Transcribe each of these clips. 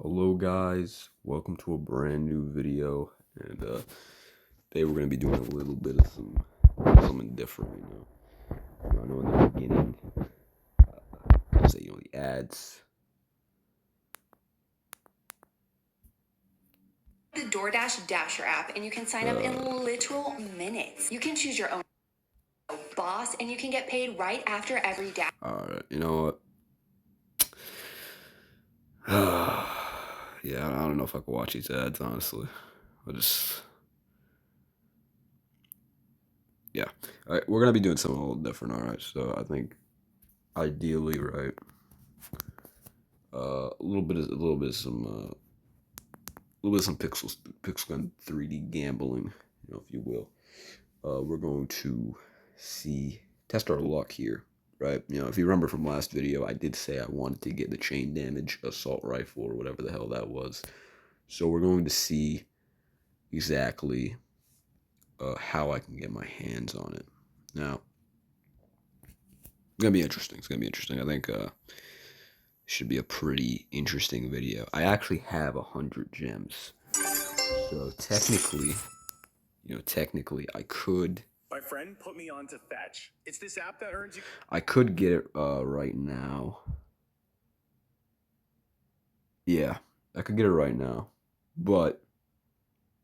Hello guys, welcome to a brand new video, and today we're gonna be doing a little bit of something different. I know in the beginning, say the ads. The DoorDash Dasher app, and you can sign up in literal minutes. You can choose your own boss, and you can get paid right after every dash. Alright, you know what? Yeah, I don't know if I can watch these ads, honestly. Yeah. Alright, we're gonna be doing something a little different, alright? So I think ideally, right, a little bit of some pixel gun 3D gambling, if you will. We're going to test our luck here, right? If you remember from last video, I did say I wanted to get the chain damage assault rifle or whatever the hell that was. So we're going to see exactly how I can get my hands on it. Now, it's gonna be interesting. I think should be a pretty interesting video. I actually have 100 gems, so technically, I could. My friend put me on to Fetch. It's this app that earns you. I could get it right now. Yeah, I could get it right now, but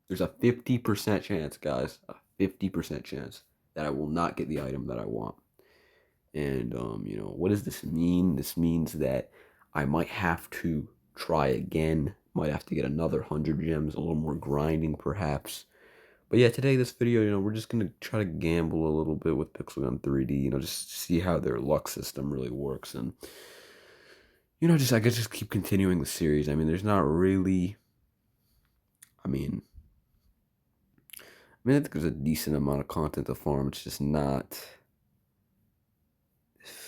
there's a 50% chance, guys, a 50% chance that I will not get the item that I want. And what does this mean? This means that I might have to try again. Might have to get another 100 gems, a little more grinding, perhaps. But yeah, today, this video, we're just going to try to gamble a little bit with Pixel Gun 3D, just see how their luck system really works. And, I guess just keep continuing the series. I mean, there's not really, I think there's a decent amount of content to farm. It's just not,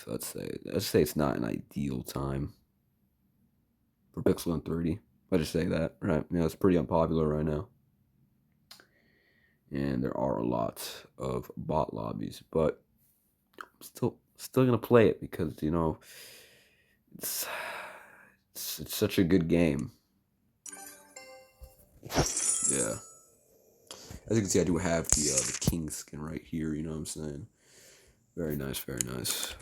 let's say it's not an ideal time for Pixel Gun 3D. Let's just say that, right? It's pretty unpopular right now. And there are a lot of bot lobbies, but I'm still gonna play it because it's such a good game. Yeah, as you can see, I do have the king skin right here. You know what I'm saying? Very nice, very nice.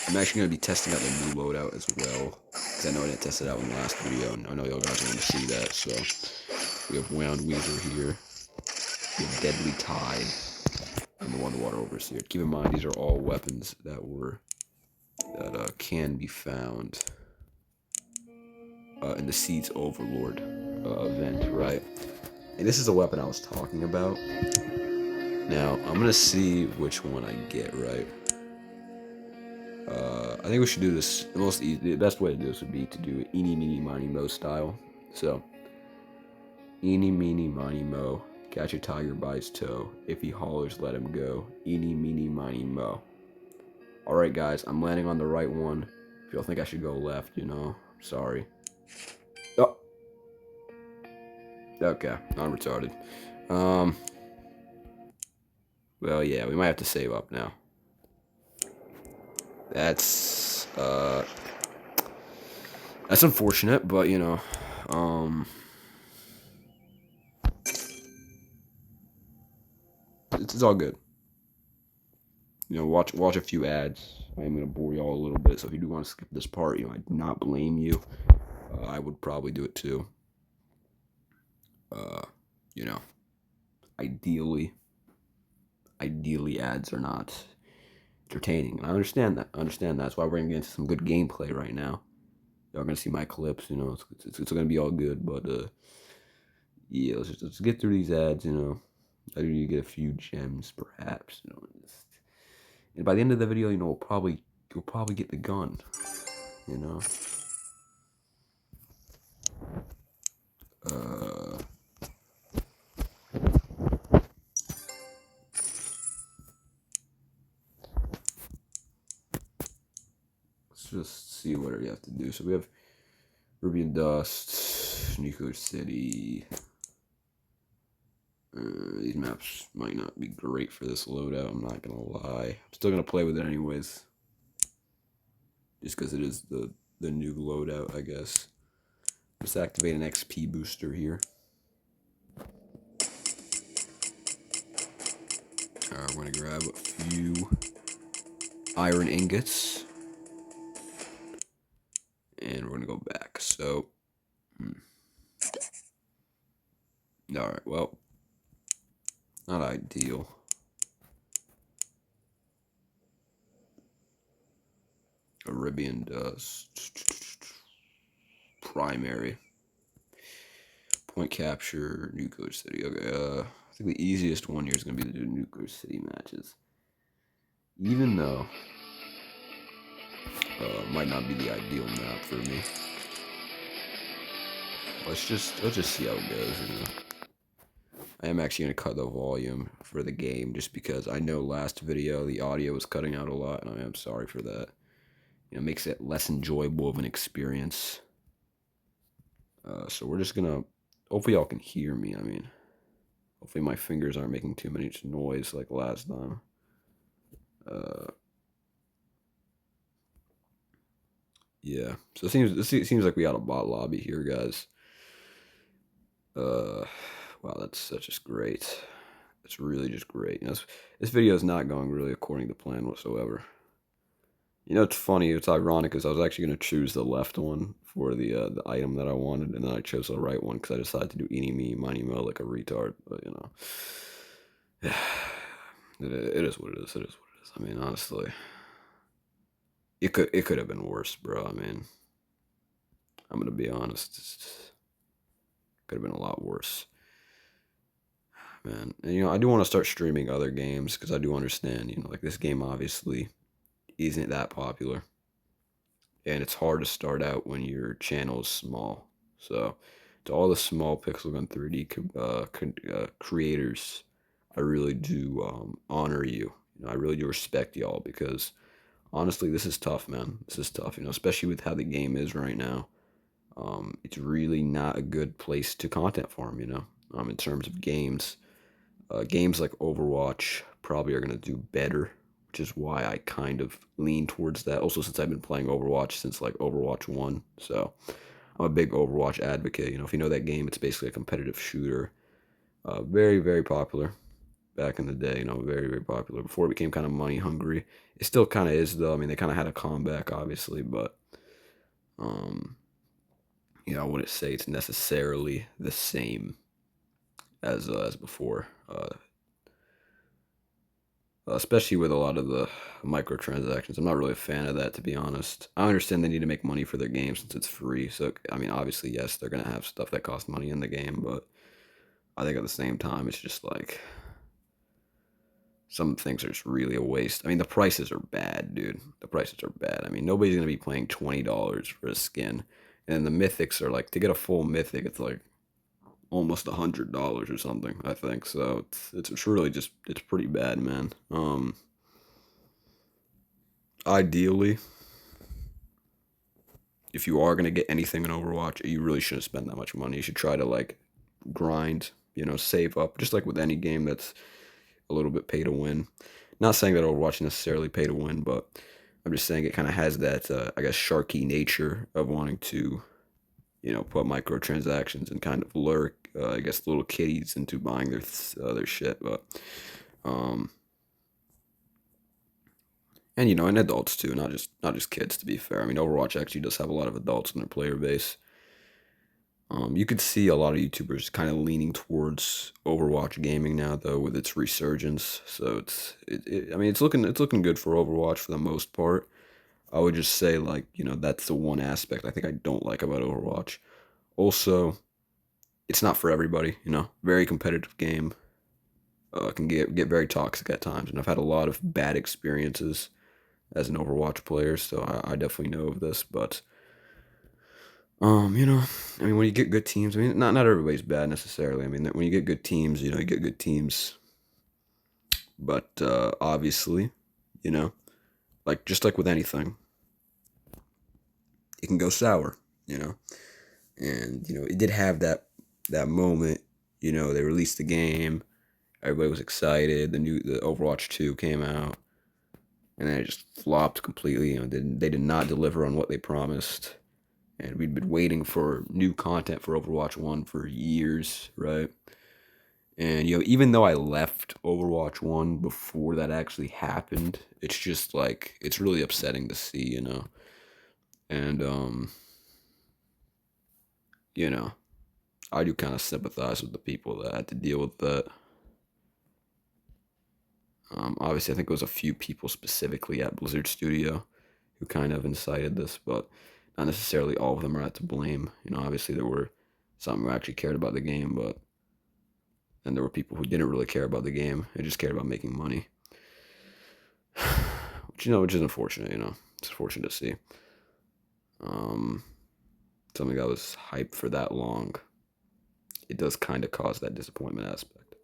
I'm actually gonna be testing out the new loadout as well, because I know I didn't test it out in the last video, and I know y'all guys want to see that. So we have Wound Weaver here. We have Deadly Tide. And the Water Overseer. Keep in mind, these are all weapons that can be found in the Seeds Overlord event, right? And this is a weapon I was talking about. Now, I'm gonna see which one I get, right? I think we should do this. The best way to do this would be to do it eeny, meeny, miny, mo style. So, eeny, meeny, miny, mo. Catch a tiger by his toe. If he hollers, let him go. Eeny, meeny, miny, mo. Alright, guys, I'm landing on the right one. If y'all think I should go left, sorry. Oh. Okay, I'm retarded. Well, yeah, we might have to save up now. That's unfortunate, but, it's all good. Watch a few ads. I'm gonna bore y'all a little bit, so if you do want to skip this part, I do not blame you. I would probably do it too. Ideally ads are not entertaining, and I understand that. That's why we're gonna get into some good gameplay right now. Y'all gonna see my clips. It's gonna be all good. But yeah, let's get through these ads. I do need to get a few gems, perhaps. And by the end of the video, you'll probably get the gun. Let's just see what you have to do. So we have Ruby and Dust, Nuclear City. These maps might not be great for this loadout, I'm not gonna lie. I'm still gonna play with it anyways. Just because it is the the new loadout, I guess. Let's activate an XP booster here. Alright, we're gonna grab a few iron ingots. And we're gonna go back. So, alright, well, not ideal. Arabian dust. Primary. Point capture, New Coach City. Okay, I think the easiest one here is gonna be to do New Coach City matches. Even though might not be the ideal map for me. Let's just see how it goes, you know. I am actually gonna cut the volume for the game just because I know last video the audio was cutting out a lot, and I am sorry for that. You know, it makes it less enjoyable of an experience. So we're just gonna. Hopefully y'all can hear me. I mean, hopefully my fingers aren't making too much noise like last time. Yeah. So it seems like we got a bot lobby here, guys. Wow, that's just great. It's really just great. You know, this video is not going really according to plan whatsoever. You know, it's funny. It's ironic because I was actually going to choose the left one for the item that I wanted, and then I chose the right one because I decided to do eeny, meeny, miny, mo like a retard. But you know, it is what it is. It is what it is. I mean, honestly, it could have been worse, bro. I mean, I'm gonna be honest. It could have been a lot worse, man. And, you know, I do want to start streaming other games because I do understand. You know, like this game obviously isn't that popular, and it's hard to start out when your channel is small. So, to all the small pixel gun 3D creators, I really do honor you. You know, I really do respect y'all because honestly, this is tough, man. This is tough. You know, especially with how the game is right now. It's really not a good place to content farm. You know, in terms of games, games like Overwatch probably are gonna do better, which is why I kind of lean towards that. Also, since I've been playing Overwatch since like Overwatch 1, so I'm a big Overwatch advocate. You know, if you know that game, it's basically a competitive shooter. Very, very popular back in the day. You know, very, very popular before it became kind of money hungry. It still kind of is though. I mean, they kind of had a comeback, obviously, but um, you know, I wouldn't say it's necessarily the same as before. Especially with a lot of the microtransactions. I'm not really a fan of that, to be honest. I understand they need to make money for their game since it's free. So, I mean, obviously, yes, they're going to have stuff that costs money in the game, but I think at the same time, it's just like some things are just really a waste. I mean, the prices are bad, dude. The prices are bad. I mean, nobody's going to be paying $20 for a skin. And the mythics are like, to get a full mythic, it's like almost $100 or something, I think. So it's really just, it's pretty bad, man. Ideally, if you are going to get anything in Overwatch, you really shouldn't spend that much money. You should try to like grind, you know, save up, just like with any game that's a little bit pay to win. Not saying that Overwatch is necessarily pay to win, but I'm just saying it kind of has that, I guess, sharky nature of wanting to, you know, put microtransactions and kind of lure, I guess, little kiddies into buying their shit. But and you know, and adults too, not just kids. To be fair, I mean, Overwatch actually does have a lot of adults in their player base. You could see a lot of YouTubers kind of leaning towards Overwatch gaming now, though, with its resurgence. So I mean, it's looking good for Overwatch for the most part. I would just say, like, you know, that's the one aspect I think I don't like about Overwatch. Also, it's not for everybody. You know, very competitive game. Can get very toxic at times, and I've had a lot of bad experiences as an Overwatch player, so I definitely know of this. But you know, I mean, when you get good teams, I mean, not everybody's bad necessarily. I mean, when you get good teams, you know, you get good teams. But obviously, you know, like just like with anything, it can go sour. You know, and you know, it did have that moment. You know, they released the game, everybody was excited. The Overwatch 2 came out, and then it just flopped completely. They did not deliver on what they promised, and we'd been waiting for new content for Overwatch 1 for years, right? And even though I left Overwatch 1 before that actually happened, it's just like it's really upsetting to see. And you know, I do kind of sympathize with the people that had to deal with that. Obviously, I think it was a few people specifically at Blizzard Studio who kind of incited this, but not necessarily all of them are to blame. Obviously there were some who actually cared about the game, but then there were people who didn't really care about the game. They just cared about making money, which is unfortunate. It's unfortunate to see. Something that was hyped for that long, it does kind of cause that disappointment aspect.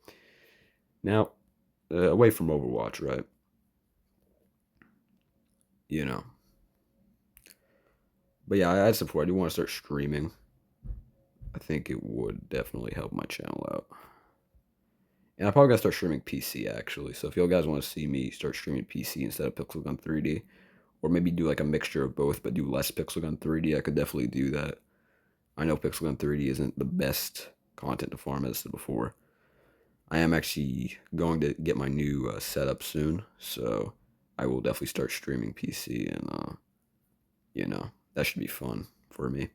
Now, away from Overwatch, right? You know, but yeah, I support. I do want to start streaming. I think it would definitely help my channel out. And I probably gotta start streaming PC actually. So if y'all guys want to see me start streaming PC instead of Pixel Gun 3D, or maybe do like a mixture of both, but do less Pixel Gun 3D, I could definitely do that. I know Pixel Gun 3D isn't the best content to farm as I said before. I am actually going to get my new setup soon, so I will definitely start streaming PC, and that should be fun for me.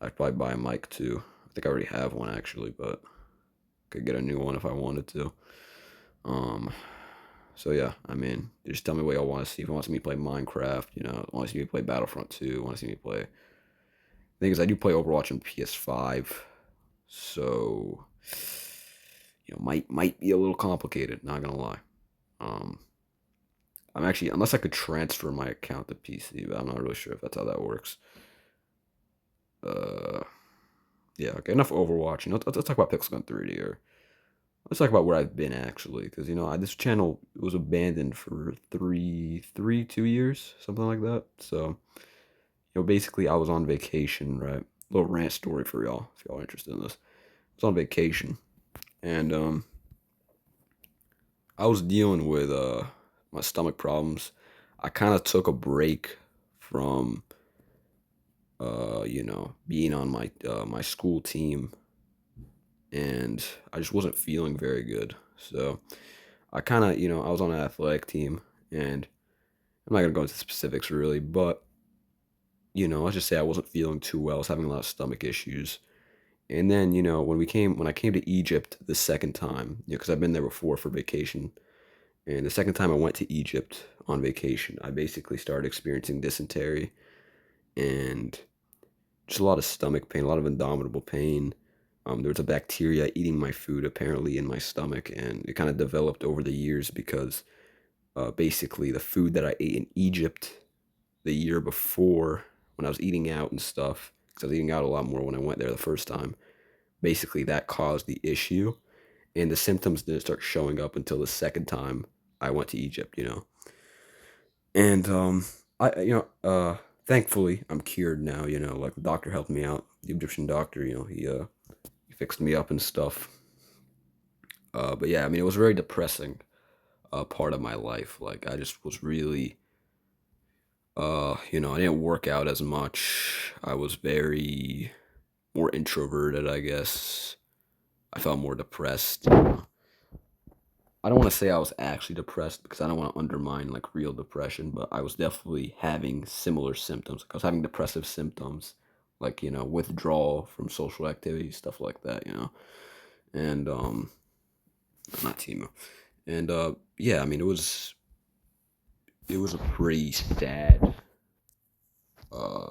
I'd probably buy a mic too. I think I already have one actually, but could get a new one if I wanted to. So yeah, I mean, just tell me what y'all want to see. If you want to see me play Minecraft, want to see me play Battlefront 2, want to see me play. The thing is, I do play Overwatch on PS5, so might be a little complicated. Not gonna lie. I'm actually, unless I could transfer my account to PC, but I'm not really sure if that's how that works. Yeah, okay, enough Overwatch. Let's talk about Pixel Gun 3D, or let's talk about where I've been actually, because this channel was abandoned for 2 years, something like that. So, basically, I was on vacation, right? Little rant story for y'all, if y'all are interested in this. I was on vacation, and I was dealing with my stomach problems. I kind of took a break from being on my school team, and I just wasn't feeling very good. So I kind of, I was on an athletic team, and I'm not gonna go into specifics really, but let's just say I wasn't feeling too well. I was having a lot of stomach issues. And then, when I came to Egypt the second time, because I've been there before for vacation, and the second time I went to Egypt on vacation, I basically started experiencing dysentery and just a lot of stomach pain, a lot of indomitable pain. There was a bacteria eating my food apparently in my stomach, and it kind of developed over the years because basically the food that I ate in Egypt the year before when I was eating out and stuff, because I was eating out a lot more when I went there the first time, basically that caused the issue, and the symptoms didn't start showing up until the second time I went to Egypt. And thankfully I'm cured now. Like the doctor helped me out, the Egyptian doctor. He fixed me up and stuff. But yeah, I mean, it was a very depressing part of my life. Like I just was really I didn't work out as much. I was very more introverted, I guess. I felt more depressed. I don't want to say I was actually depressed because I don't want to undermine like real depression, but I was definitely having similar symptoms. Like I was having depressive symptoms, like withdrawal from social activities, stuff like that. And not Timu. And yeah, I mean it was a pretty sad uh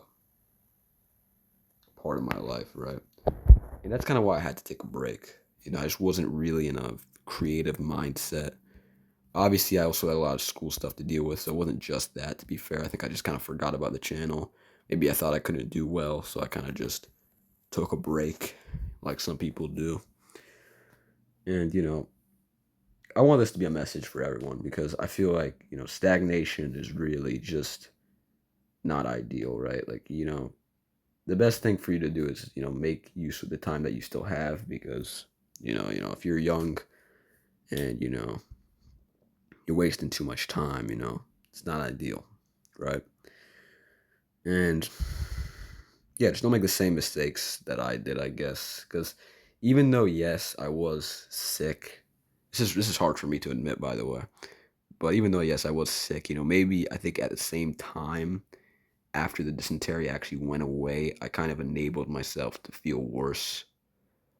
part of my life, right? And that's kind of why I had to take a break. I just wasn't really in a creative mindset. Obviously, I also had a lot of school stuff to deal with, so it wasn't just that, to be fair. I think I just kind of forgot about the channel. Maybe I thought I couldn't do well, so I kind of just took a break, like some people do. And, I want this to be a message for everyone because I feel like, stagnation is really just not ideal, right? Like, the best thing for you to do is, make use of the time that you still have because, if you're young and, you're wasting too much time, It's not ideal, right? And yeah, just don't make the same mistakes that I did, I guess. Because even though, yes, I was sick, this is hard for me to admit, by the way. But even though, yes, I was sick, maybe I think at the same time, after the dysentery actually went away, I kind of enabled myself to feel worse.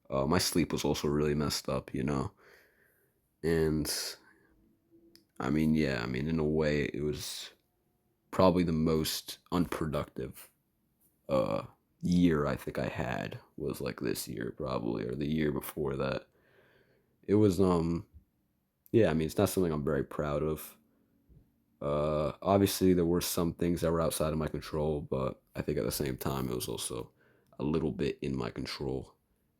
My sleep was also really messed up. And yeah, in a way, it was probably the most unproductive uh year I think I had was like this year probably, or the year before that. It was yeah, it's not something I'm very proud of. Obviously there were some things that were outside of my control, but I think at the same time it was also a little bit in my control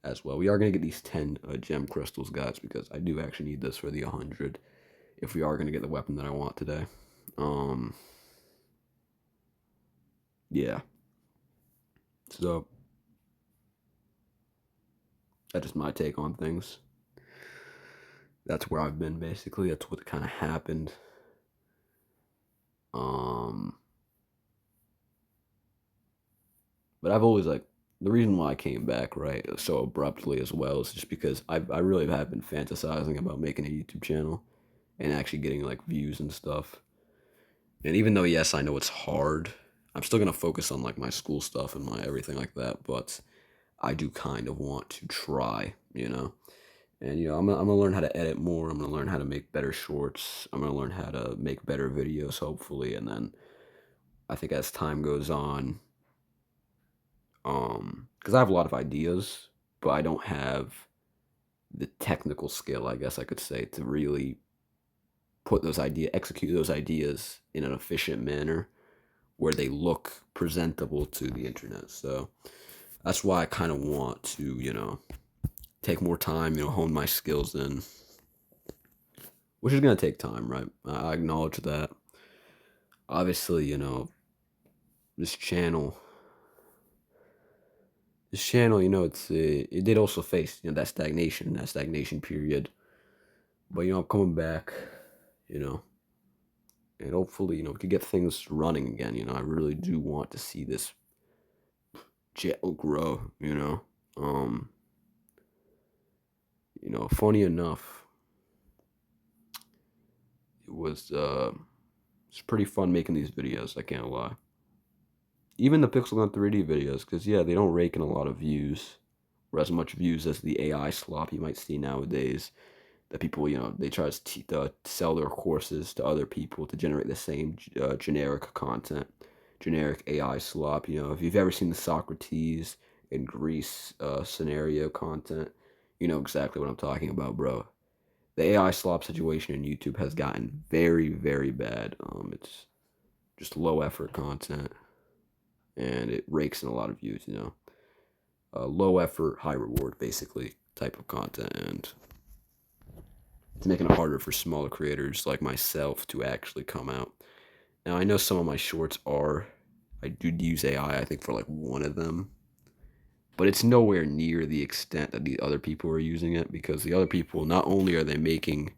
as well. We are going to get these 10 gem crystals, guys, because I do actually need this for the 100 if we are going to get the weapon that I want today. Um yeah. So that's just my take on things. That's where I've been basically. That's what kind of happened. Um, but I've always like the reason why I came back right so abruptly as well is just because I really have been fantasizing about making a YouTube channel and actually getting like views and stuff. And even though yes, I know it's hard, I'm still gonna focus on like my school stuff and my everything like that. But I do kind of want to try. And I'm gonna learn how to edit more. I'm gonna learn how to make better shorts. I'm gonna learn how to make better videos, hopefully. And then I think as time goes on, because I have a lot of ideas, but I don't have the technical skill, I guess I could say, to really execute those ideas in an efficient manner where they look presentable to the internet. So that's why I kind of want to, take more time, hone my skills in, which is gonna take time, right? I acknowledge that. Obviously, this channel, it did also face that stagnation period. But I'm coming back, you know, and hopefully we could get things running again. I really do want to see this channel grow. Um, funny enough, it's pretty fun making these videos. I can't lie. Even the Pixel Gun 3D videos, because yeah, they don't rake in a lot of views, or as much views as the AI slop you might see nowadays. That people, they try to sell their courses to other people to generate the same generic content, generic AI slop. If you've ever seen the Socrates and Greece scenario content, you know exactly what I'm talking about, bro. The AI slop situation in YouTube has gotten very, very bad. It's just low effort content, and it rakes in a lot of views. Low effort, high reward, basically type of content, and it's making it harder for smaller creators like myself to actually come out. Now, I know some of my shorts I do use AI, I think, for like one of them, but it's nowhere near the extent that the other people are using it because the other people, not only are they making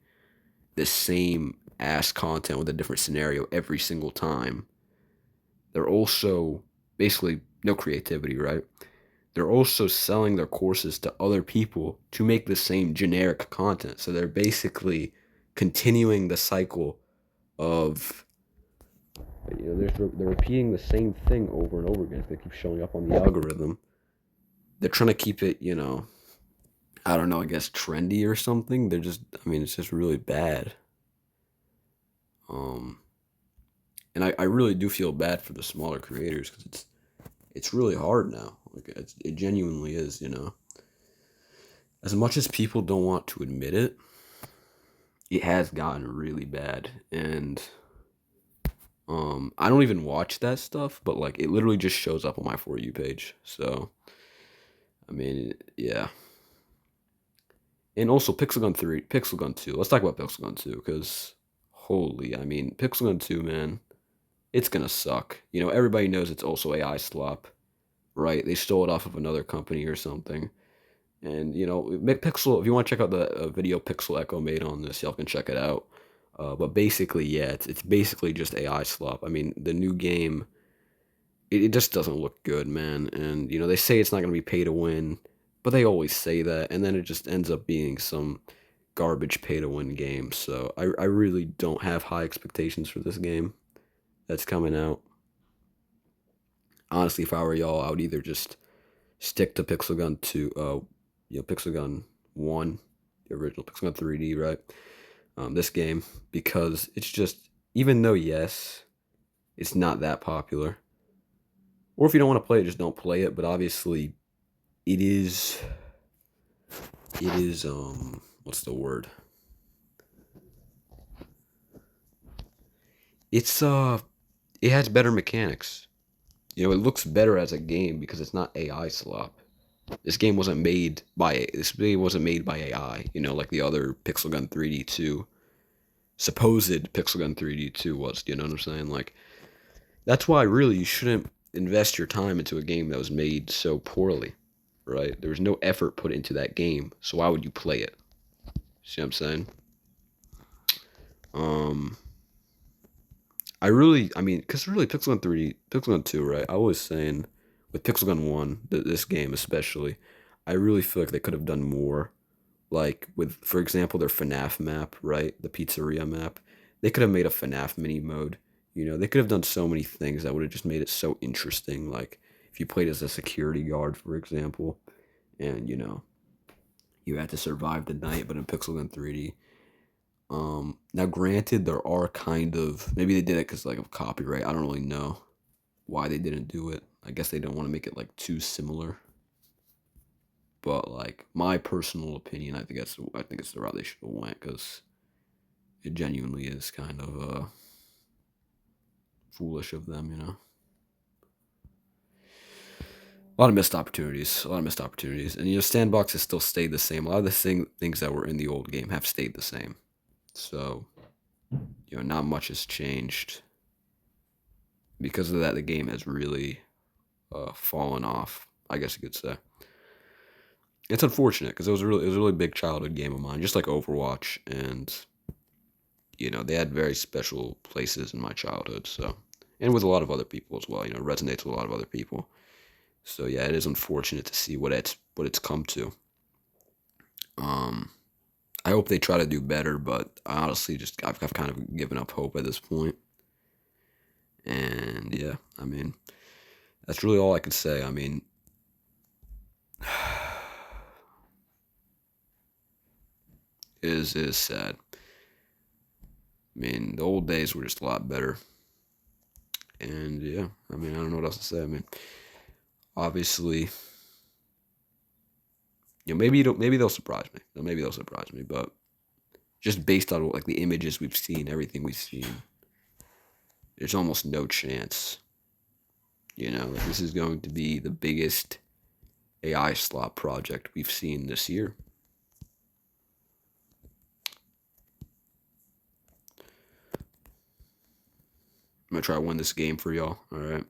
the same ass content with a different scenario every single time, they're also basically no creativity, right? They're also selling their courses to other people to make the same generic content. So they're basically continuing the cycle of they're repeating the same thing over and over again. If they keep showing up on the algorithm, they're trying to keep it, I don't know, I guess trendy or something. They're just, it's just really bad. Um, and I really do feel bad for the smaller creators because it's really hard now. Like it genuinely is. As much as people don't want to admit it, it has gotten really bad. And I don't even watch that stuff, but like it literally just shows up on my For You page. So yeah. And also Pixel Gun 3, Pixel Gun 2. Let's talk about Pixel Gun 2 cuz Pixel Gun 2, man, it's going to suck. Everybody knows it's also AI slop, right? They stole it off of another company or something. And Pixel, if you want to check out the video Pixel Echo made on this, y'all can check it out. But basically, yeah, it's basically just AI slop. I mean, the new game, it just doesn't look good, man. And they say it's not gonna be pay to win, but they always say that, and then it just ends up being some garbage pay to win game. So I really don't have high expectations for this game that's coming out. Honestly, if I were y'all, I would either just stick to Pixel Gun 2, Pixel Gun 1, the original Pixel Gun 3D, right? This game, because it's just, even though, yes, it's not that popular, or if you don't want to play it, just don't play it, but obviously, it is, what's the word? It's, it has better mechanics. It looks better as a game because it's not AI slop. This game wasn't made by AI, like the other Pixel Gun 3D 2, supposed Pixel Gun 3D 2 was, you know what I'm saying? Like, that's why really you shouldn't invest your time into a game that was made so poorly, right? There was no effort put into that game, so why would you play it? See what I'm saying? Um, I mean, because really, Pixel Gun 3D, Pixel Gun 2, right? I was saying, with Pixel Gun 1, this game especially, I really feel like they could have done more. Like, with, for example, their FNAF map, right? The pizzeria map. They could have made a FNAF mini mode. They could have done so many things that would have just made it so interesting. Like, if you played as a security guard, for example, and, you had to survive the night, but in Pixel Gun 3D. Now granted, there are kind of, maybe they did it because, like, of copyright. I don't really know why they didn't do it. I guess they don't want to make it, like, too similar. But, like, my personal opinion, I think it's the route they should have went, because it genuinely is kind of foolish of them. A lot of missed opportunities. A lot of missed opportunities. And Sandbox has still stayed the same. A lot of the things that were in the old game have stayed the same. So, not much has changed. Because of that, the game has really fallen off, I guess you could say. It's unfortunate because it was a really big childhood game of mine, just like Overwatch, and they had very special places in my childhood. So, and with a lot of other people as well. It resonates with a lot of other people. So yeah, it is unfortunate to see what it's come to. I hope they try to do better, but I honestly I've kind of given up hope at this point. And yeah, I mean, that's really all I can say. I mean, it is sad. I mean, the old days were just a lot better. And yeah, I mean, I don't know what else to say. I mean, obviously, maybe they'll surprise me. Maybe they'll surprise me, but just based on like the images we've seen, everything we've seen, there's almost no chance. Like, this is going to be the biggest AI slot project we've seen this year. I'm gonna try to win this game for y'all. All right.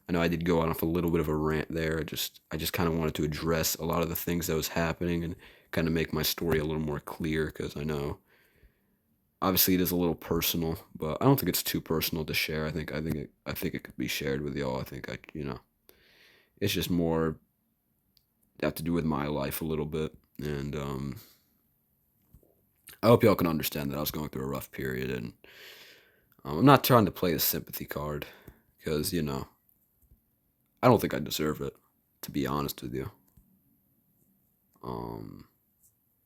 I know I did go off a little bit of a rant there. I just kind of wanted to address a lot of the things that was happening and kind of make my story a little more clear, because I know obviously it is a little personal, but I don't think it's too personal to share. I think it could be shared with y'all. I think it's just more have to do with my life a little bit, and I hope y'all can understand that I was going through a rough period, and I'm not trying to play the sympathy card, because I don't think I deserve it, to be honest with you.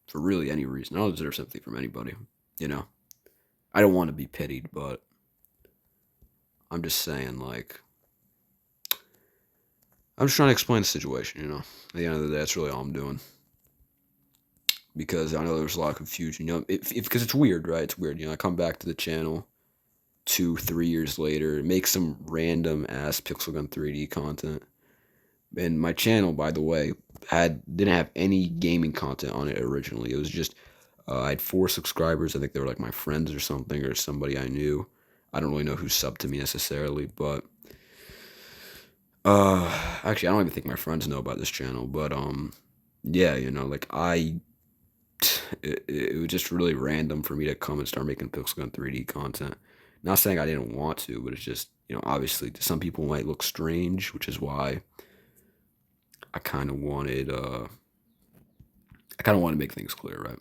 For really any reason, I don't deserve sympathy from anybody. I don't want to be pitied, but I'm just saying, like, I'm just trying to explain the situation. At the end of the day, that's really all I'm doing. Because I know there's a lot of confusion. Because it's weird, right? It's weird. I come back to the channel 2, 3 years later, make some random ass Pixel Gun 3D content. And my channel, by the way, didn't have any gaming content on it originally. It was just I had 4 subscribers. I think they were like my friends or something, or somebody I knew. I don't really know who subbed to me necessarily, but actually, I don't even think my friends know about this channel. But yeah, like, it was just really random for me to come and start making Pixel Gun 3D content. Not saying I didn't want to, but it's just, obviously to some people it might look strange, which is why I kind of wanted to make things clear, right?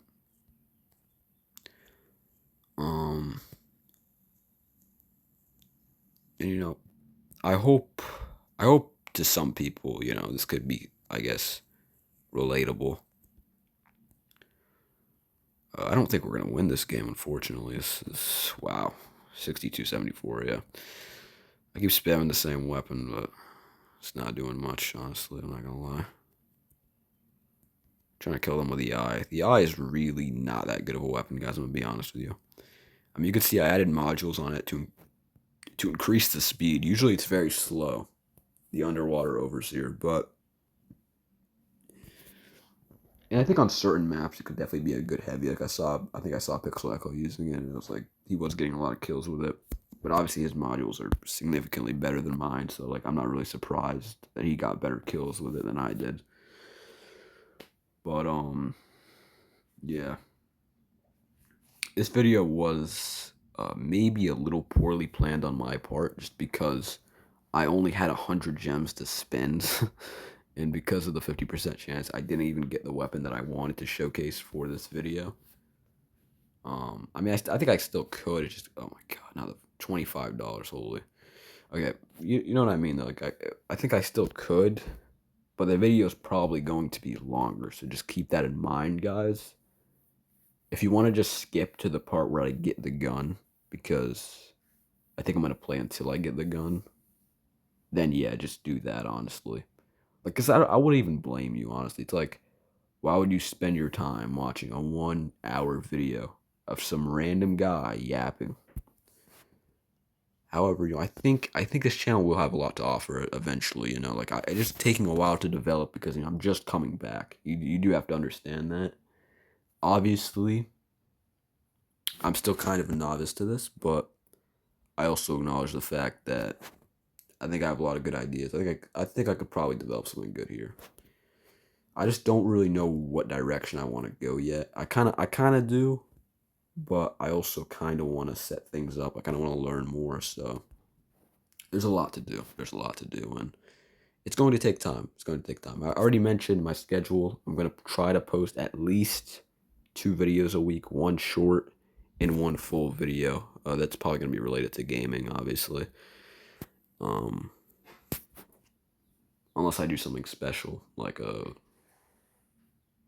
Um, and I hope I hope to some people, this could be, I guess, relatable. I don't think we're gonna win this game, unfortunately. This wow, 62-74. Yeah, I keep spamming the same weapon, but it's not doing much. Honestly, I'm not gonna lie. Trying to kill them with the eye. The eye is really not that good of a weapon, guys. I'm gonna be honest with you. I mean, you can see I added modules on it to increase the speed. Usually, it's very slow, the underwater overseer, but and I think on certain maps it could definitely be a good heavy. I think I saw Pixel Echo using it, and it was like he was getting a lot of kills with it. But obviously his modules are significantly better than mine, so like I'm not really surprised that he got better kills with it than I did. But yeah, this video was maybe a little poorly planned on my part, just because I only had 100 gems to spend. And because of the 50% chance, I didn't even get the weapon that I wanted to showcase for this video. I mean, I think I still could. It's just, oh my god, now the $25, holy. Okay, you know what I mean though. Like I think I still could, but the video is probably going to be longer. So just keep that in mind, guys. If you want to just skip to the part where I get the gun, because I think I'm gonna play until I get the gun, then yeah, just do that, honestly. Like, cause I wouldn't even blame you, honestly. It's like, why would you spend your time watching a 1 hour video of some random guy yapping? However, I think this channel will have a lot to offer eventually. Like it's just taking a while to develop because I'm just coming back. You do have to understand that. Obviously, I'm still kind of a novice to this, but I also acknowledge the fact that I think I have a lot of good ideas. I think I could probably develop something good here. I just don't really know what direction I want to go yet. I kind of do, but I also kind of want to set things up. I kind of want to learn more. So there's a lot to do. There's a lot to do, and it's going to take time. It's going to take time. I already mentioned my schedule. I'm going to try to post at least 2 videos a week, one short and one full video. That's probably going to be related to gaming, obviously. Um, unless I do something special, like a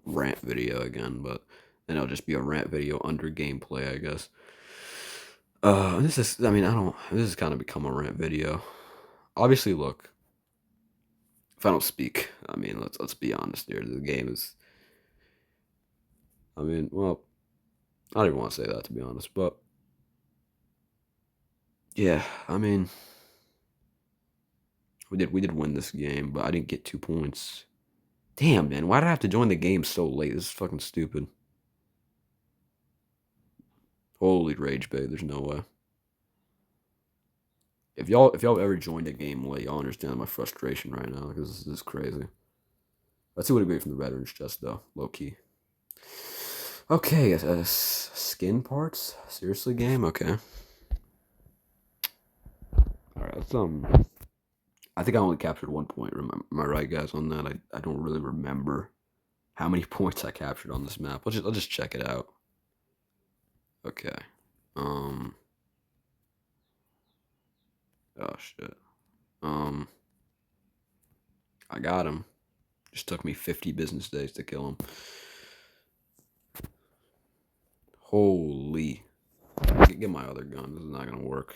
rant video again, but then it'll just be a rant video under gameplay, I guess. This is, I mean, this has kind of become a rant video. Obviously, look, if I don't speak, I mean, let's be honest here. The game is, I mean, well, I don't even want to say that, to be honest, but yeah, I mean, we did win this game, but I didn't get 2 points. Damn, man, why did I have to join the game so late? This is fucking stupid. Holy rage bait, there's no way. If y'all ever joined a game late, y'all understand my frustration right now, because this is crazy. Let's see what it be from the veterans chest, though, low key. Okay, skin parts. Seriously, game. Okay. All right. Let's I think I only captured 1 point. Am I right, guys? On that, I don't really remember how many points I captured on this map. I'll just check it out. Okay. Um. Oh shit. Um. I got him. Just took me 50 business days to kill him. Holy. Get my other gun. This is not gonna work.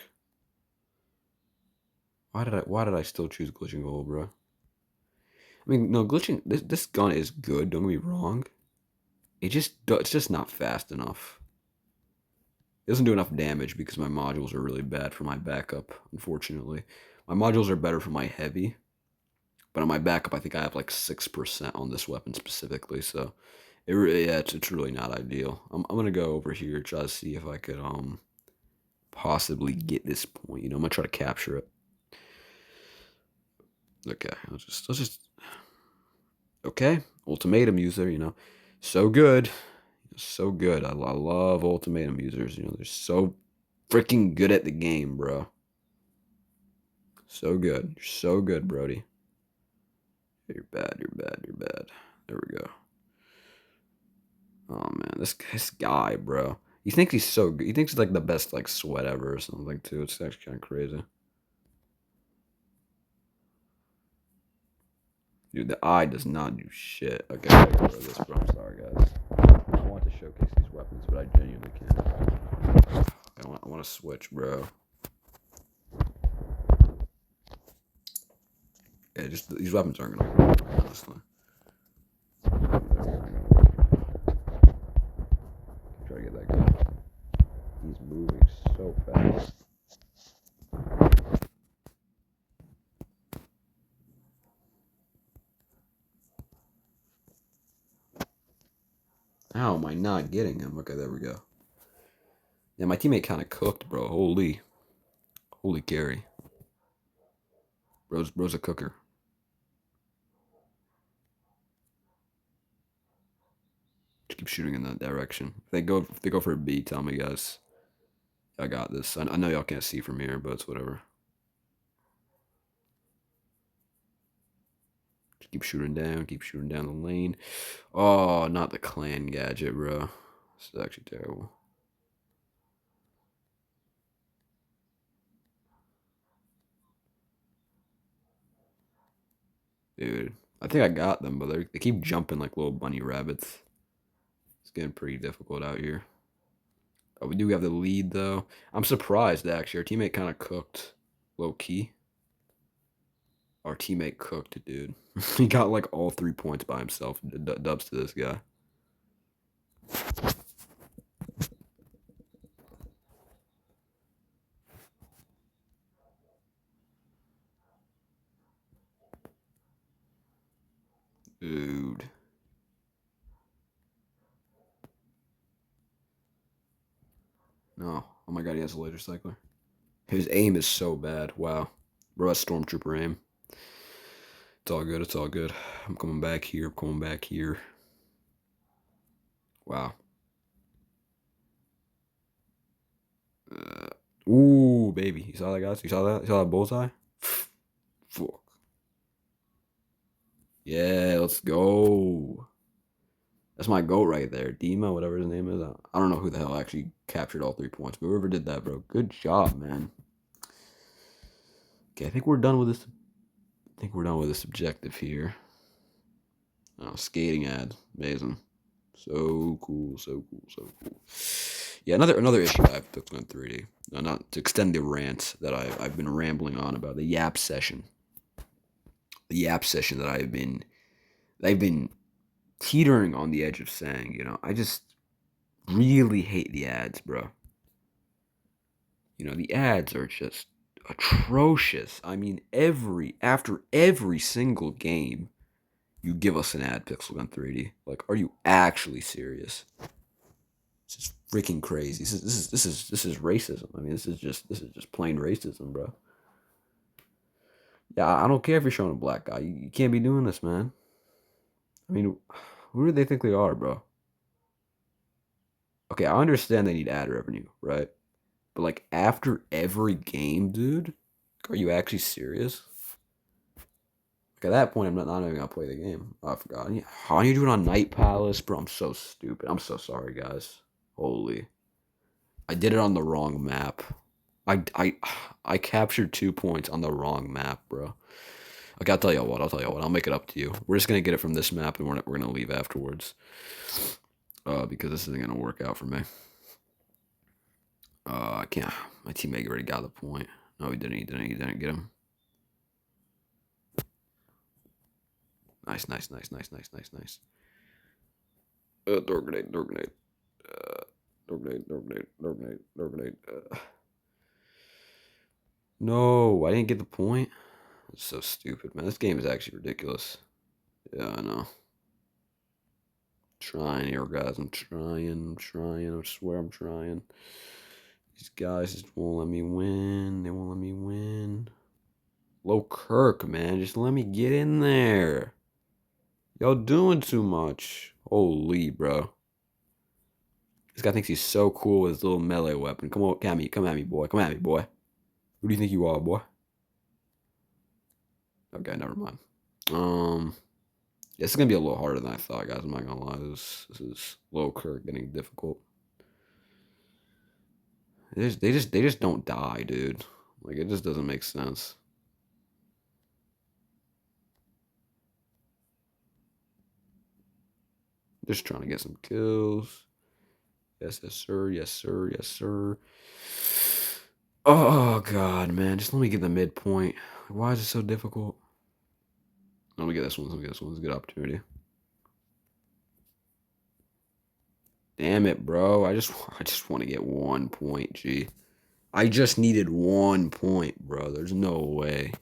Why did I still choose glitching gold, bro? I mean, no, glitching. This gun is good. Don't get me wrong. It's just not fast enough. It doesn't do enough damage because my modules are really bad for my backup. Unfortunately, my modules are better for my heavy, but on my backup, I think I have like 6% on this weapon specifically. So, it's really not ideal. I'm gonna go over here try to see if I could possibly get this point. I'm gonna try to capture it. Okay, let's just okay. Ultimatum user, so good. So good. I love ultimatum users. You know, they're so freaking good at the game, bro. So good. You're so good, Brody. You're bad. You're bad. You're bad. There we go. Oh man, this guy, bro. He thinks he's so good. He thinks he's like the best like sweat ever or something too. It's actually kind of crazy. Dude, the eye does not do shit. Okay, I gotta go to this, bro. I'm sorry, guys. I want to showcase these weapons, but I genuinely can't. I want to switch, bro. Yeah, just these weapons aren't gonna work, honestly. Try to get that guy. He's moving so fast. How am I not getting him? Okay, there we go. Yeah, my teammate kind of cooked, bro. Holy carry. Bro's a cooker. Just keep shooting in that direction. If they go for a B, tell me, guys. I got this. I know y'all can't see from here, but it's whatever. Just keep shooting down. Keep shooting down the lane. Oh, not the clan gadget, bro. This is actually terrible. Dude, I think I got them, but they keep jumping like little bunny rabbits. It's getting pretty difficult out here. Oh, we do have the lead, though. I'm surprised, actually. Our teammate kind of cooked low key. Our teammate cooked, dude. He got like all 3 points by himself. Dubs to this guy. Dude. No. Oh my god, he has a laser cycler. His aim is so bad. Wow. Bro has stormtrooper aim. It's all good. It's all good. I'm coming back here. I'm coming back here. Wow. Ooh, baby. You saw that, guys? You saw that? You saw that bullseye? Fuck. Yeah, let's go. That's my goat right there. Dima, whatever his name is. I don't know who the hell actually captured all 3 points, but whoever did that, bro. Good job, man. Okay, I think we're done with this. I think we're done with this objective here. Oh, skating ad. Amazing. So cool, so cool, so cool. Yeah, another issue I have with Pokemon 3D. No, not to extend the rant that I've been rambling on about the Yap session. The Yap session that I've been teetering on the edge of saying, you know, I just really hate the ads, bro. You know, the ads are just atrocious. I mean, after every single game, you give us an ad, Pixel Gun 3D. Like, are you actually serious? This is freaking crazy. This is racism. I mean, this is just plain racism, bro. Yeah, I don't care if you're showing a black guy. You can't be doing this, man. I mean, who do they think they are, bro? Okay, I understand they need ad revenue, right? But like after every game, dude, are you actually serious? Like at that point, I'm not even gonna play the game. Oh, I forgot. How do you do it on Night Palace, bro? I'm so stupid. I'm so sorry, guys. Holy, I did it on the wrong map. I I I captured 2 points on the wrong map, bro. Okay, I'll tell you what. I'll make it up to you. We're just gonna get it from this map, and we're gonna leave afterwards. Because this isn't gonna work out for me. I can't. My teammate already got the point. No, he didn't. He didn't get him. Nice. Door grenade. Door grenade. No, I didn't get the point. It's so stupid, man. This game is actually ridiculous. Yeah, I know. Trying here, guys. I'm trying. I swear I'm trying. These guys just won't let me win. They won't let me win. Low Kirk, man. Just let me get in there. Y'all doing too much. Holy, bro. This guy thinks he's so cool with his little melee weapon. Come on, come at me, boy. Come at me, boy. Who do you think you are, boy? Okay, never mind. This is gonna be a little harder than I thought, guys. I'm not gonna lie. This is low Kirk getting difficult. They just don't die, dude. Like it just doesn't make sense. Just trying to get some kills. Yes, yes, sir. Yes, sir. Yes, sir. Oh god, man. Just let me get the midpoint. Why is it so difficult? Let me get this one. Let me get this one. It's a good opportunity. Damn it, bro. I just want to get 1 point, G. I just needed 1 point, bro. There's no way.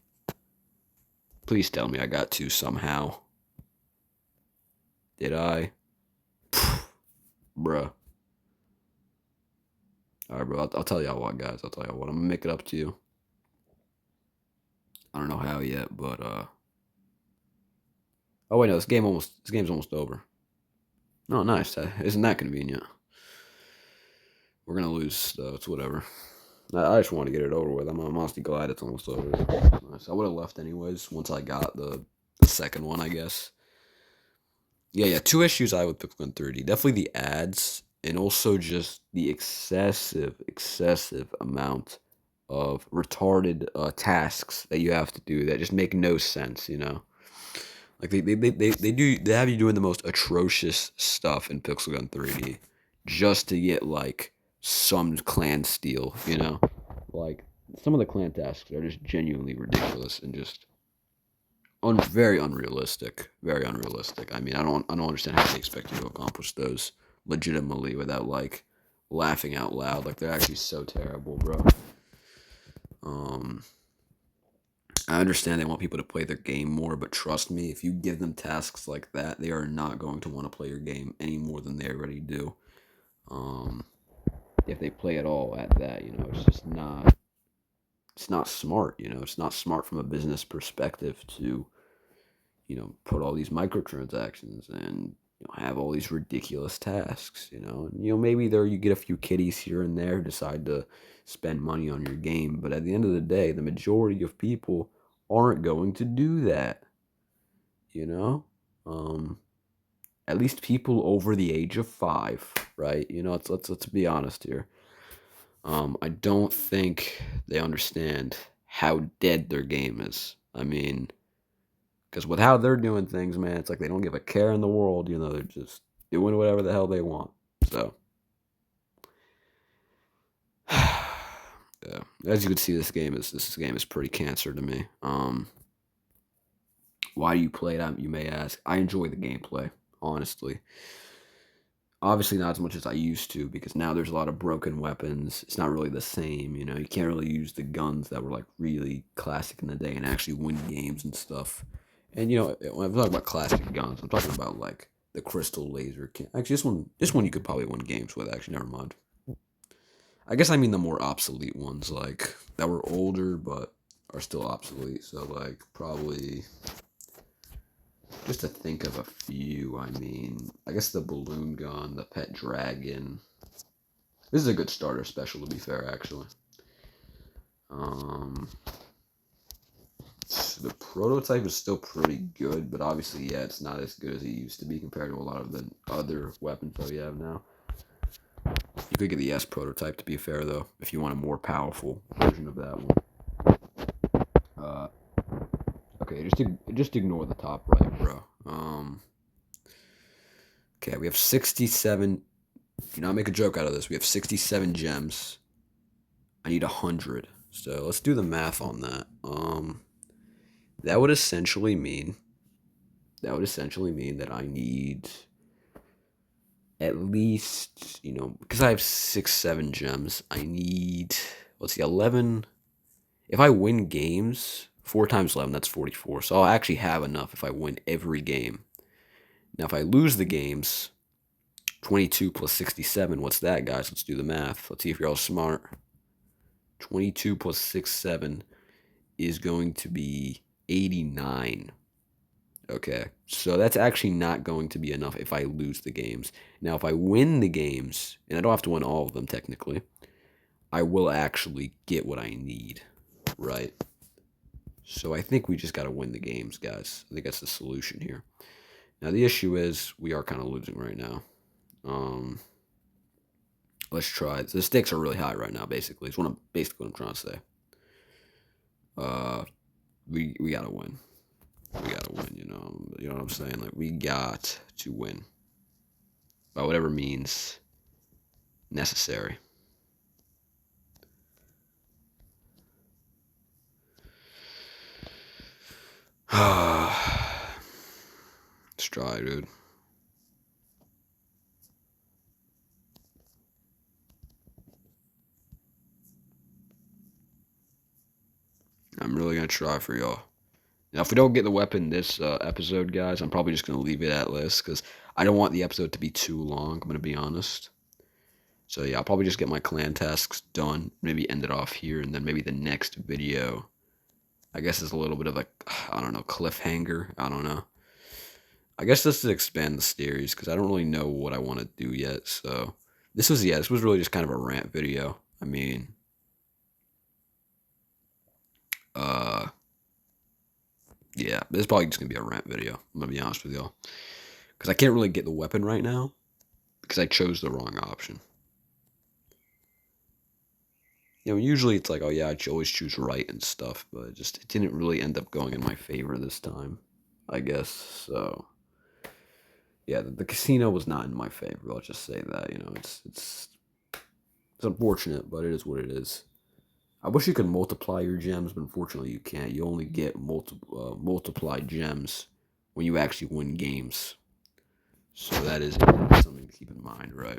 Please tell me I got 2 somehow. Did I? Bruh. Alright, bro. I'll tell y'all what, guys. I'll tell y'all what. I'm gonna make it up to you. I don't know how yet, but oh wait, no, this game's almost over. Oh, nice. Isn't that convenient? We're gonna lose, so it's whatever. I just want to get it over with. I'm honestly glad it's almost over. Nice. I would have left anyways once I got the second one, I guess. Yeah. 2 issues I with Pikmin 30. Definitely the ads, and also just the excessive amount of retarded tasks that you have to do that just make no sense, you know? Like they have you doing the most atrocious stuff in Pixel Gun 3D just to get like some clan steal, you know? Like some of the clan tasks are just genuinely ridiculous and just very unrealistic. Very unrealistic. I mean, I don't understand how they expect you to accomplish those legitimately without like laughing out loud. Like they're actually so terrible, bro. I understand they want people to play their game more, but trust me, if you give them tasks like that, they are not going to want to play your game any more than they already do. If they play at all at that, you know, it's not smart, you know, it's not smart from a business perspective to, you know, put all these microtransactions and have all these ridiculous tasks, you know. And, maybe there you get a few kiddies here and there who decide to spend money on your game, but at the end of the day, the majority of people aren't going to do that, you know. At least people over the age of 5, right? You know, let's be honest here. I don't think they understand how dead their game is. I mean, because with how they're doing things, man, it's like they don't give a care in the world. You know, they're just doing whatever the hell they want. So, yeah, as you can see, this game is pretty cancer to me. Why do you play it? You may ask. I enjoy the gameplay, honestly. Obviously, not as much as I used to because now there's a lot of broken weapons. It's not really the same, you know. You can't really use the guns that were like really classic in the day and actually win games and stuff. And when I'm talking about classic guns, I'm talking about like the crystal laser. Actually, this one you could probably win games with. Actually, never mind. I guess I mean the more obsolete ones, like that were older but are still obsolete. So like probably just to think of a few, I mean, I guess the balloon gun, the pet dragon. This is a good starter special, to be fair, actually. The prototype is still pretty good, but obviously, yeah, it's not as good as it used to be compared to a lot of the other weapons that we have now. You could get the S prototype, to be fair, though, if you want a more powerful version of that one. Okay, just ignore the top right, bro. Okay, we have 67. Do not make a joke out of this. We have 67 gems. I need 100. So let's do the math on that. That would essentially mean that I need at least, because I have 7 gems, I need, let's see, 11. If I win games, 4 times 11, that's 44. So I'll actually have enough if I win every game. Now, if I lose the games, 22 plus 67, what's that, guys? Let's do the math. Let's see if you're all smart. 22 plus 7 is going to be 89. Okay, so that's actually not going to be enough if I lose the games. Now, if I win the games, and I don't have to win all of them technically, I will actually get what I need, right? So I think we just got to win the games, guys. I think that's the solution here. Now, the issue is we are kind of losing right now. Um, let's try. The stakes are really high right now, basically. It's basically what I'm trying to say. Uh, we got to win. We got to win, you know what I'm saying? Like, we got to win by whatever means necessary. Let's try, dude. I'm really gonna try for y'all. Now, if we don't get the weapon this episode, guys, I'm probably just gonna leave it at this because I don't want the episode to be too long. I'm gonna be honest. So yeah, I'll probably just get my clan tasks done, maybe end it off here, and then maybe the next video, I guess, is a little bit of a, I don't know, cliffhanger. I don't know. I guess just to expand the series because I don't really know what I want to do yet. So this was really just kind of a rant video. I mean, uh, yeah, this is probably just gonna be a rant video. I'm gonna be honest with y'all because I can't really get the weapon right now because I chose the wrong option. Usually it's like, oh yeah, I always choose right and stuff, but it didn't really end up going in my favor this time, I guess. So yeah, the casino was not in my favor. I'll just say that. It's unfortunate, but it is what it is. I wish you could multiply your gems, but unfortunately you can't. You only get multiplied gems when you actually win games. So that is something to keep in mind, right?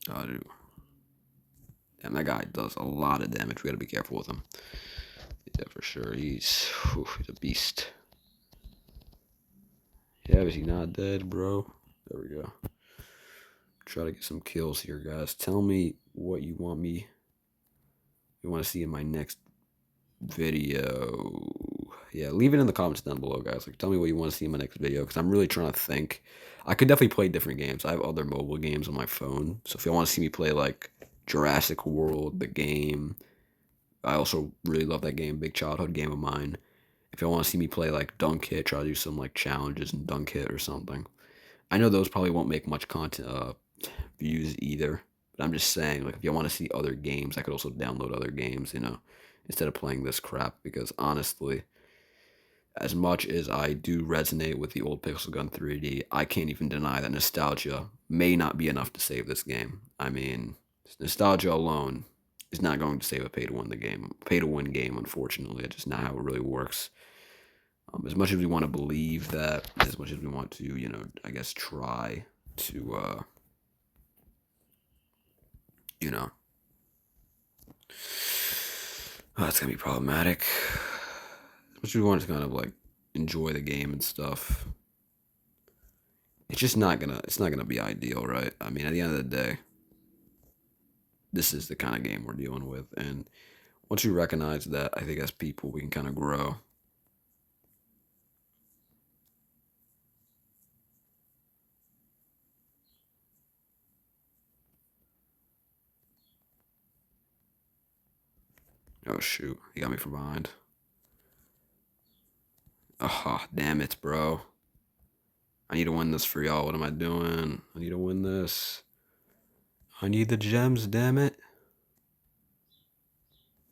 Dude. Damn, that guy does a lot of damage. We gotta be careful with him. Yeah, for sure. He's a beast. Yeah, is he not dead, bro? There we go. Try to get some kills here, guys. Tell me what you want to see in my next video. Yeah, leave it in the comments down below, guys. Like, tell me what you want to see in my next video, because I'm really trying to think. I could definitely play different games. I have other mobile games on my phone, so if you want to see me play, like, Jurassic World, the game, I also really love that game, big childhood game of mine. If you want to see me play, like, Dunk Hit, try to do some, like, challenges in Dunk Hit or something. I know those probably won't make much content, views either, but I'm just saying, like, if you want to see other games, I could also download other games, instead of playing this crap, because honestly, as much as I do resonate with the old Pixel Gun 3D, I can't even deny that nostalgia may not be enough to save this game. I mean, nostalgia alone is not going to save a pay to win game. Unfortunately, it's just not how it really works. As much as we want to believe that, as much as we want to, I guess try to, that's gonna be problematic. As much as we want to kind of like enjoy the game and stuff, it's not gonna be ideal, right? I mean, at the end of the day, this is the kind of game we're dealing with, and once you recognize that, I think as people we can kind of grow. Oh shoot, he got me from behind. Oh, damn it, bro. I need to win this for y'all. What am I doing? I need to win this. I need the gems, damn it.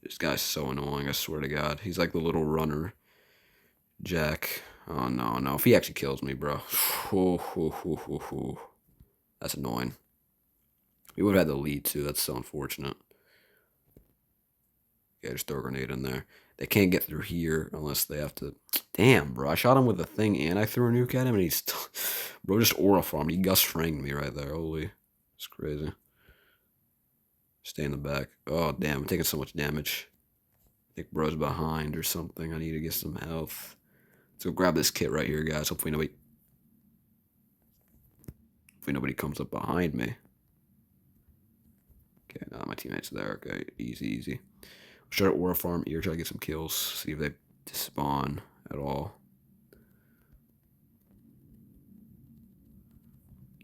This guy's so annoying, I swear to God. He's like the little runner. Jack. Oh, no, no. If he actually kills me, bro. That's annoying. We would have had the lead, too. That's so unfortunate. Yeah, just throw a grenade in there. They can't get through here unless they have to. Damn, bro. I shot him with a thing and I threw a nuke at him and he's. Bro, just aura farmed. He Gus Franged me right there. Holy. It's crazy. Stay in the back. Oh, damn. I'm taking so much damage. I think bro's behind or something. I need to get some health. Let's go grab this kit right here, guys. Hopefully nobody comes up behind me. Okay, my teammate's there. Okay, easy. Try to aura farm here, try to get some kills. See if they to spawn at all.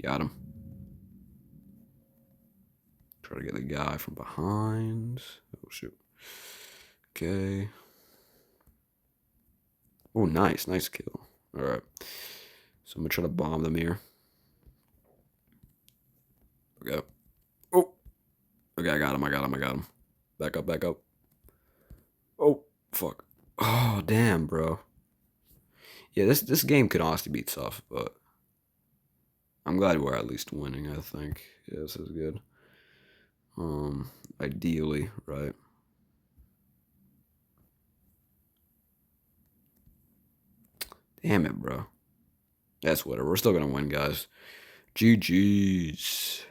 Got him. Try to get the guy from behind. Oh, shoot. Okay. Oh, nice. Nice kill. All right. So I'm going to try to bomb them here. Okay. Oh. Okay, I got him. I got him. Back up. Oh, fuck. Oh, damn, bro. Yeah, this game could honestly be tough, but I'm glad we're at least winning, I think. Yeah, this is good. Ideally, right? Damn it, bro. That's whatever. We're still gonna win, guys. GG's.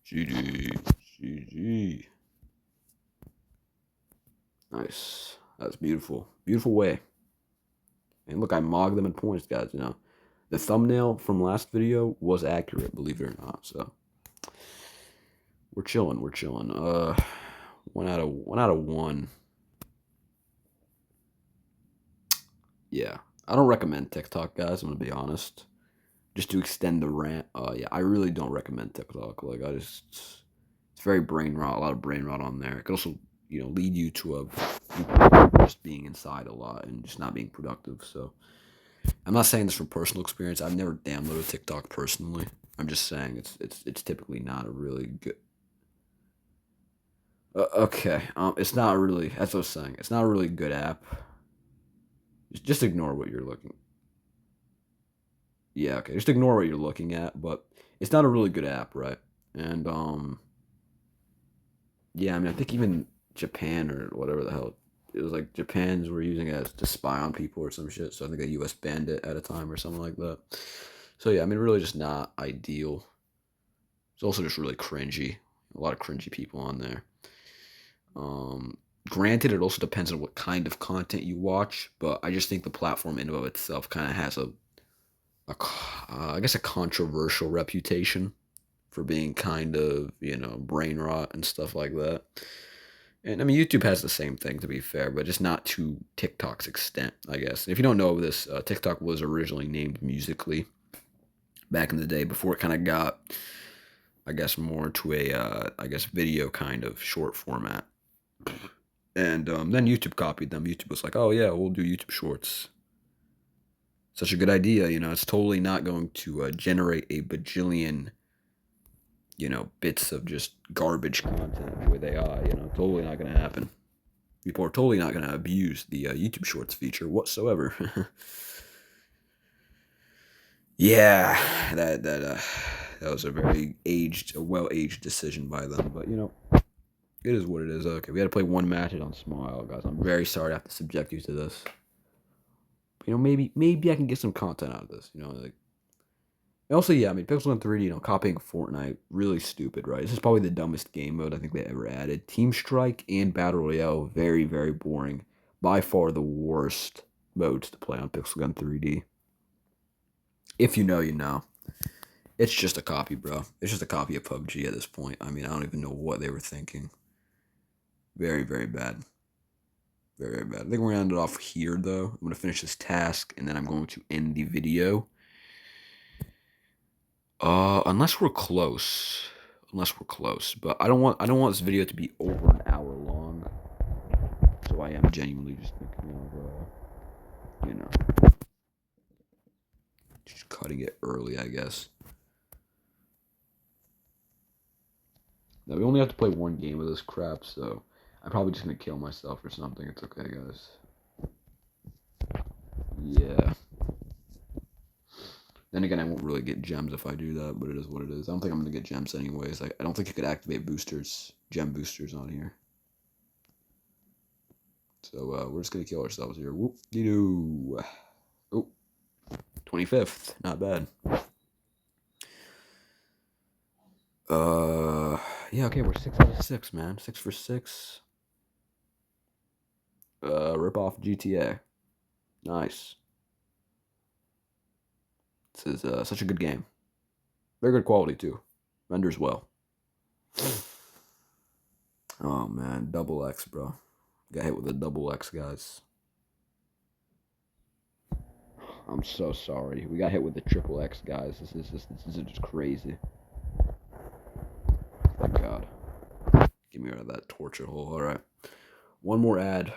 GG. Nice. That's beautiful. Beautiful way. And look, I mogged them in points, guys, you know. The thumbnail from last video was accurate, believe it or not. So we're chilling. One out of one. Yeah. I don't recommend TikTok, guys, I'm gonna be honest. Just to extend the rant, yeah, I really don't recommend TikTok. Like, it's very brain rot, a lot of brain rot on there. It could also, you know, lead you to just being inside a lot and just not being productive. So I'm not saying this from personal experience. I've never downloaded TikTok personally. I'm just saying it's typically not a really good. Okay, it's not really. That's what I was saying. It's not a really good app. Just ignore what you're looking. Yeah, okay. Just ignore what you're looking at. But it's not a really good app, right? And yeah. I mean, I think even Japan or whatever the hell it was, like Japan's were using it as to spy on people or some shit. So I think the U.S. banned it at a time or something like that. So yeah, I mean, really just not ideal. It's also just really cringy. A lot of cringy people on there. Um, Granted, it also depends on what kind of content you watch, but I just think the platform in and of itself kind of has I guess a controversial reputation for being kind of, you know, brain rot and stuff like that. And I mean, YouTube has the same thing, to be fair, but just not to TikTok's extent, I guess. And if you don't know this, TikTok was originally named Musically back in the day before it kind of got, I guess, more to a, I guess, video kind of short format. And then YouTube copied them. YouTube was like, oh, yeah, we'll do YouTube Shorts. Such a good idea, you know. It's totally not going to generate a bajillion, you know, bits of just garbage content with AI, you know. Totally not going to happen. People are totally not going to abuse the YouTube Shorts feature whatsoever. Yeah, that was a very well-aged decision by them. But, you know, it is what it is. Okay, we had to play one match on Smile, guys. I'm very sorry I have to subject you to this. You know, maybe I can get some content out of this. You know, like. And also, yeah, I mean, Pixel Gun 3D, you know, copying Fortnite, really stupid, right? This is probably the dumbest game mode I think they ever added. Team Strike and Battle Royale, very, very boring. By far the worst modes to play on Pixel Gun 3D. If you know, you know. It's just a copy, bro. It's just a copy of PUBG at this point. I mean, I don't even know what they were thinking. Very, very bad. Very, very bad. I think we're going to end it off here, though. I'm going to finish this task, and then I'm going to end the video. Unless we're close. But I don't want this video to be over an hour long. So I am genuinely just thinking of, you know, just cutting it early, I guess. Now we only have to play one game of this crap, so I'm probably just gonna kill myself or something. It's okay, guys. Yeah. Then again, I won't really get gems if I do that, but it is what it is. I don't think I'm gonna get gems anyways. I don't think you could activate gem boosters on here. So we're just gonna kill ourselves here. Whoop-de-doo. Oh, 25th. Not bad. Yeah, okay, we're 6 out of 6, man. 6 for 6. Rip off GTA. Nice. This is such a good game. Very good quality, too. Renders well. Oh, man. Double X, bro. Got hit with a double X, guys. I'm so sorry. We got hit with the triple X, guys. This is just crazy. Thank God. Get me out of that torture hole. All right. One more ad.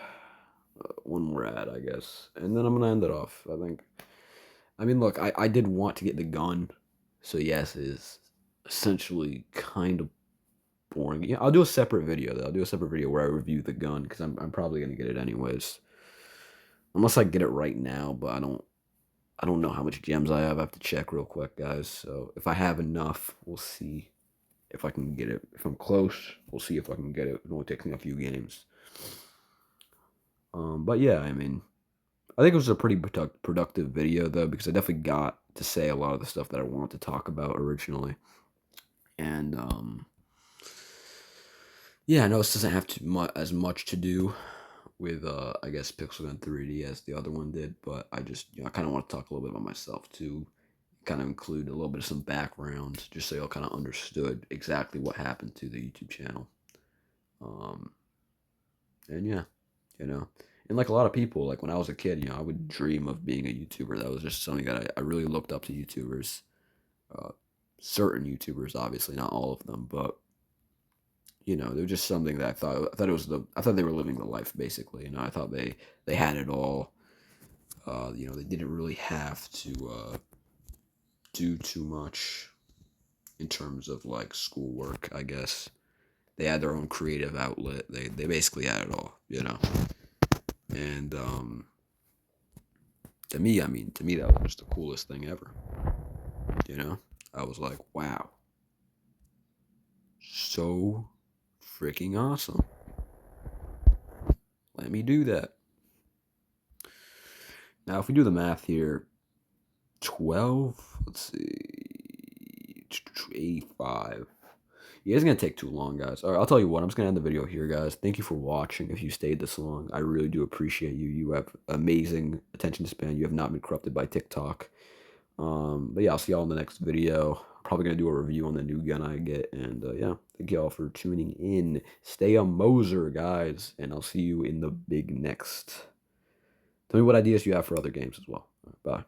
One more ad, I guess. And then I'm going to end it off, I think. I mean, look, I did want to get the gun. So, yes, it is essentially kind of boring. Yeah, I'll do a separate video, though. I'll do a separate video where I review the gun, because I'm probably going to get it anyways. Unless I get it right now, but I don't know how much gems I have. I have to check real quick, guys. So if I have enough, we'll see if I can get it. If I'm close, we'll see if I can get it. It only takes me a few games. But yeah, I mean, I think it was a pretty productive video, though, because I definitely got to say a lot of the stuff that I wanted to talk about originally. And yeah, I know this doesn't have as much to do with I guess Pixel Gun 3D as the other one did, but I just I kind of want to talk a little bit about myself too, kind of include a little bit of some background, just so y'all kind of understood exactly what happened to the YouTube channel. Um, and yeah, and like a lot of people, like when I was a kid, I would dream of being a YouTuber. That was just something that I really looked up to YouTubers, uh, certain YouTubers, obviously not all of them, but they were just something that I thought they were living the life basically. I thought they had it all. They didn't really have to do too much in terms of like schoolwork, I guess. They had their own creative outlet. They basically had it all, And to me that was just the coolest thing ever. I was like, wow, so freaking awesome. Let me do that. Now, if we do the math here, 12, let's see, 85. Yeah, it's going to take too long, guys. All right, I'll tell you what, I'm just going to end the video here, guys. Thank you for watching. If you stayed this long, I really do appreciate you. You have amazing attention span. You have not been corrupted by TikTok. But yeah, I'll see y'all in the next video. I'm probably going to do a review on the new gun I get. And yeah, thank y'all for tuning in. Stay a Moser, guys. And I'll see you in the big next. Tell me what ideas you have for other games as well. Bye.